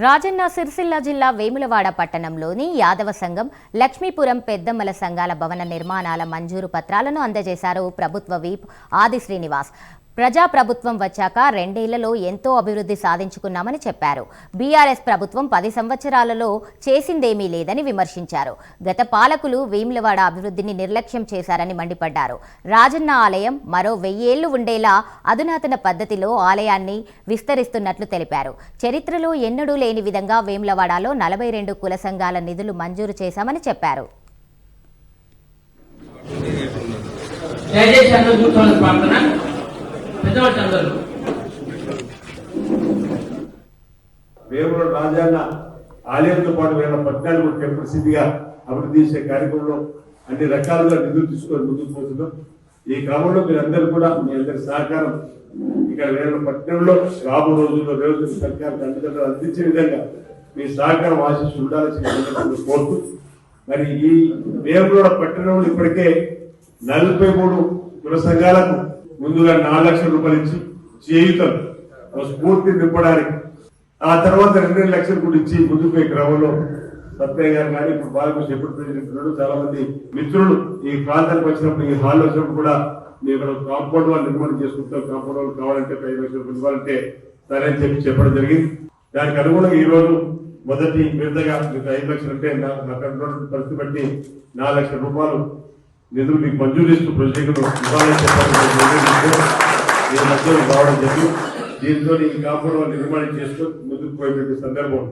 రాజన్న సిరిసిల్ల జిల్లా వేములవాడ పట్టణంలోని యాదవ సంఘం లక్ష్మీపురం పెద్దమ్మల సంఘాల భవన నిర్మాణాల మంజూరు పత్రాలను అందజేశారు ప్రభుత్వ వీప్ ఆది శ్రీనివాస్. ప్రజాప్రభుత్వం వచ్చాక 2 ఏళ్లలో ఎంతో అభివృద్ధి సాధించుకున్నామని చెప్పారు. బీఆర్ఎస్ ప్రభుత్వం 10 సంవత్సరాలలో చేసిందేమీ లేదని విమర్శించారు. గత పాలకులు వేములవాడ అభివృద్ధిని నిర్లక్ష్యం చేశారని మండిపడ్డారు. రాజన్న ఆలయం మరో 1000 ఏళ్లు ఉండేలా అధునాతన పద్ధతిలో ఆలయాన్ని విస్తరిస్తున్నట్లు తెలిపారు. చరిత్రలో ఎన్నడూ లేని విధంగా వేములవాడలో 42 కుల సంఘాల నిధులు మంజూరు చేశామని చెప్పారు. వేములవాడ రాజన్న ఆలయంతో పాటు 2014 టెంపుల్ సిటీగా అభివృద్ధి చేసే కార్యక్రమంలో అన్ని రకాలుగా నిధులు తీసుకొని ముందుకు పోతున్నాం. ఈ క్రమంలో మీరందరూ కూడా మీ అందరి సహకారం ఇక్కడ 2014లో రాబో రోజుల్లో రేవంత్ సర్కార్ అండదండలు అందించే విధంగా మీ సహకారం ఆశిస్తూ ఉండాలని కోరుతూ, మరి ఈ వేములవాడ పట్టణంలో ఇప్పటికే 43 కుల సంఘాలకు ముందుగా 4 లక్షల రూపాయలు ఇచ్చి చేయుతం స్ఫూర్తి నింపడానికి, ఆ తర్వాత 2 లక్షలు కూడా ఇచ్చి ముందుకు క్రమంలో సత్యయ్య గారు కానీ ఇప్పుడు బాలకృష్ణ ఎప్పుడు ప్రెసిడెంట్ చాలా మంది మిత్రులు ఈ ప్రాంతానికి వచ్చినప్పుడు ఈ హాల్ వచ్చినప్పుడు కూడా మేము కాంపౌండ్ వాళ్ళు నిర్మాణం చేసుకుంటాం, కాంపౌండ్ వాళ్ళు కావాలంటే 5 లక్షలు ఇవ్వాలంటే సరే అని చెప్పడం జరిగింది. దానికి అనుగుణంగా ఈ రోజు మొదటి విడతగా మీకు 5 లక్షలు అంటే నాకు పరిస్థితి బట్టి 4 లక్షల రూపాయలు నిధులు మీకు మంజూరు ఇస్తూ ప్రజలకు ఇవ్వాలని చెప్పాలని రావడం జరిగింది. దీంతో ఈ కాంపౌండ్ వాళ్ళు నిర్మాణం చేసుకొని ముందుకు పోయే సందర్భం.